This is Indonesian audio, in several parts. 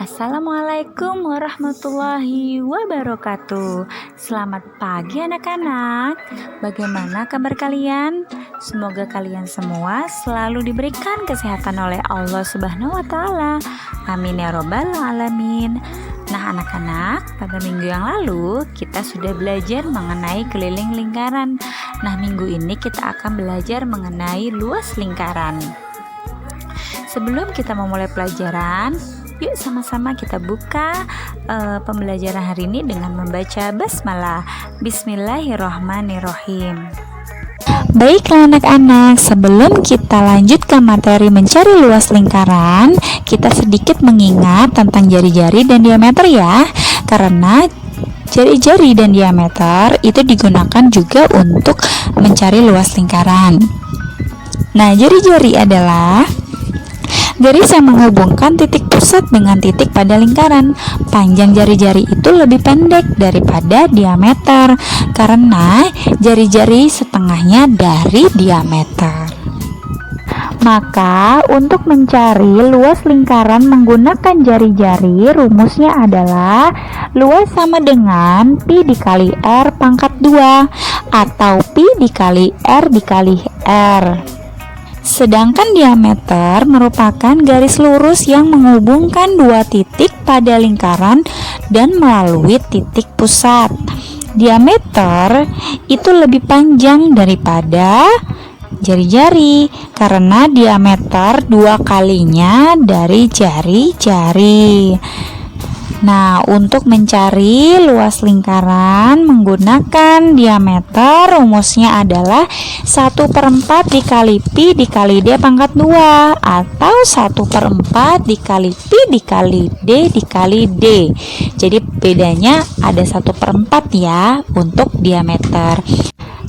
Assalamualaikum warahmatullahi wabarakatuh. Selamat pagi anak-anak. Bagaimana kabar kalian? Semoga kalian semua selalu diberikan kesehatan oleh Allah Subhanahu wa taala. Amin ya robbal alamin. Nah anak-anak, pada minggu yang lalu kita sudah belajar mengenai keliling lingkaran. Nah minggu ini kita akan belajar mengenai luas lingkaran. Sebelum kita memulai pelajaran, yuk sama-sama kita buka pembelajaran hari ini dengan membaca basmalah. Bismillahirrahmanirrahim. Baiklah anak-anak, sebelum kita lanjut ke materi mencari luas lingkaran, kita sedikit mengingat tentang jari-jari dan diameter ya. Karena jari-jari dan diameter itu digunakan juga untuk mencari luas lingkaran. Nah, jari-jari adalah garis yang menghubungkan titik pusat dengan titik pada lingkaran. Panjang jari-jari itu lebih pendek daripada diameter karena jari-jari setengahnya dari diameter. Maka untuk mencari luas lingkaran menggunakan jari-jari, rumusnya adalah luas sama dengan pi dikali r pangkat 2 atau pi dikali r dikali r. Sedangkan diameter merupakan garis lurus yang menghubungkan dua titik pada lingkaran dan melalui titik pusat. Diameter itu lebih panjang daripada jari-jari karena diameter 2 kalinya dari jari-jari. Nah, untuk mencari luas lingkaran menggunakan diameter, rumusnya adalah 1/4 dikali pi dikali d pangkat 2 atau 1/4 dikali pi dikali d dikali d. Jadi bedanya ada 1/4 ya untuk diameter.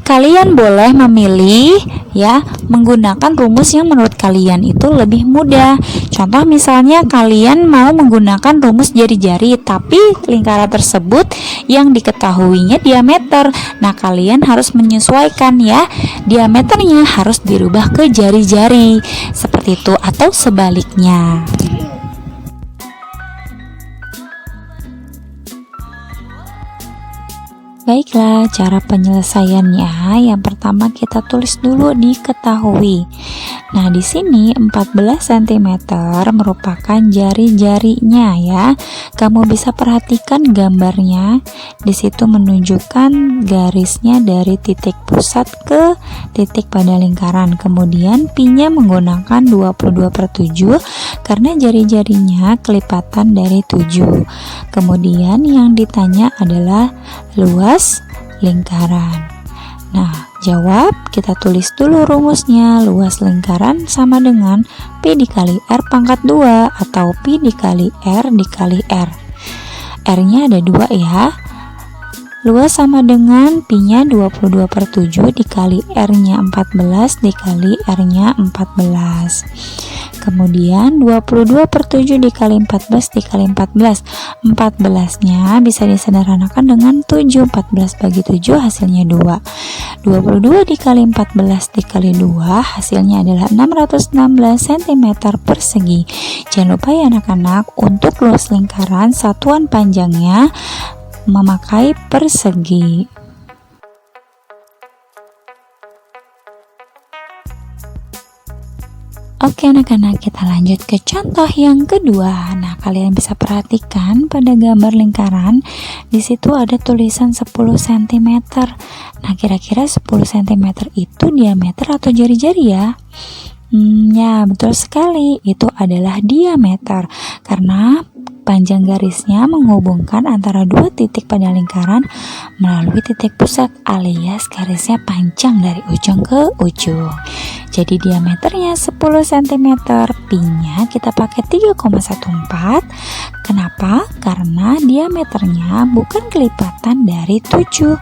Kalian boleh memilih ya menggunakan rumus yang menurut kalian itu lebih mudah. Contoh misalnya kalian mau menggunakan rumus jari-jari tapi lingkaran tersebut yang diketahuinya diameter. Nah, kalian harus menyesuaikan ya. Diameternya harus dirubah ke jari-jari. Seperti itu atau sebaliknya. Baiklah, cara penyelesaiannya yang pertama kita tulis dulu diketahui. Nah, di sini 14 cm merupakan jari-jarinya ya. Kamu bisa perhatikan gambarnya. Di situ menunjukkan garisnya dari titik pusat ke titik pada lingkaran. Kemudian pi-nya menggunakan 22/7 karena jari-jarinya kelipatan dari 7. Kemudian yang ditanya adalah luas lingkaran. Nah, jawab, kita tulis dulu rumusnya. Luas lingkaran sama dengan pi dikali r pangkat 2 atau pi dikali r dikali r. R-nya ada 2 ya. Luas sama dengan pi-nya 22/7 dikali r-nya 14 dikali r-nya 14. Kemudian 22/7 dikali 14 dikali 14. 14-nya bisa disederhanakan dengan 7. 14 bagi 7 hasilnya 2. 22 dikali 14 dikali 2 hasilnya adalah 616 cm persegi. Jangan lupa ya anak-anak, untuk luas lingkaran satuan panjangnya memakai persegi. Oke anak-anak, kita lanjut ke contoh yang kedua. Nah, kalian bisa perhatikan pada gambar lingkaran di situ ada tulisan 10 cm. Nah, kira-kira 10 cm itu diameter atau jari-jari ya? Ya, betul sekali. Itu adalah diameter karena panjang garisnya menghubungkan antara dua titik pada lingkaran melalui titik pusat alias garisnya panjang dari ujung ke ujung. Jadi diameternya 10 cm, pi-nya kita pakai 3,14. Kenapa? Karena diameternya bukan kelipatan dari 7.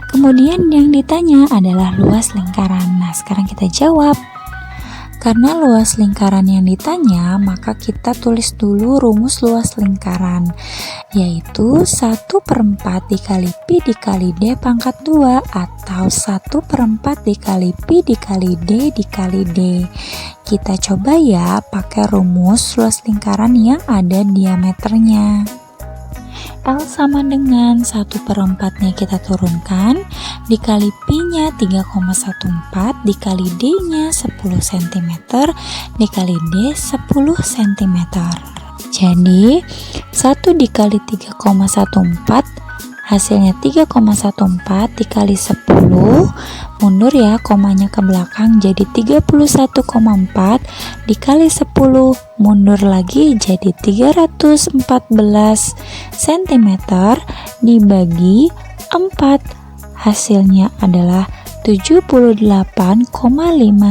Kemudian yang ditanya adalah luas lingkaran. Nah, sekarang kita jawab. Karena luas lingkaran yang ditanya, maka kita tulis dulu rumus luas lingkaran, yaitu 1/4 dikali pi dikali d pangkat 2 atau 1/4 dikali pi dikali d dikali d. Kita coba ya pakai rumus luas lingkaran yang ada diameternya. L sama dengan 1/4-nya kita turunkan, dikali pi-nya 3,14, dikali d-nya 10 cm, dikali d 10 cm. Jadi 1 dikali 3,14 hasilnya 3,14 dikali 10, mundur ya komanya ke belakang jadi 31,4 dikali 10, mundur lagi jadi 314 cm dibagi 4, hasilnya adalah 78,5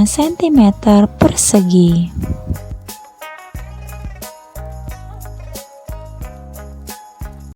cm persegi.